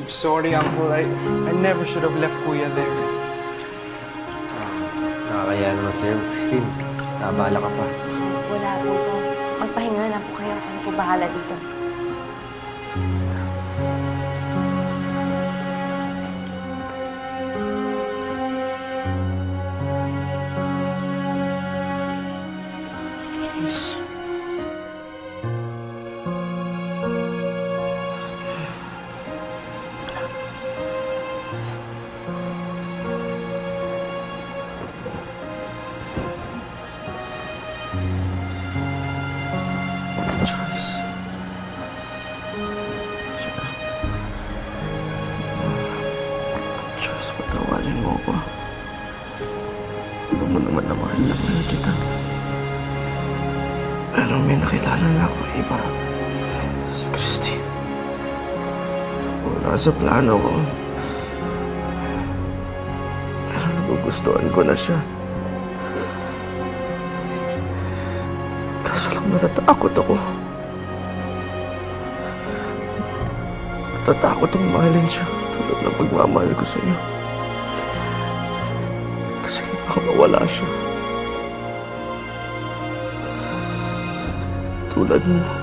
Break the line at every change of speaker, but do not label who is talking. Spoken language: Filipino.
I'm sorry, Uncle. I never should have left Kuya there.
Nakakaya naman sa'yo, Christine. Nabala ka pa.
Wala po to. Magpahinga na po kayo. Ako na po bahala dito.
Patawarin mo ako. Alam mo naman na mahal na mahal kita. Pero may nakilala na ako iba. Si Christine. Wala sa plano ko. Pero nagugustuhan ko na siya. Kaso lang natatakot ako. Natatakot akong mahalin siya tulad ng pagmamahal ko sa iyo. Kasi baka mawala siya. Tulad mo.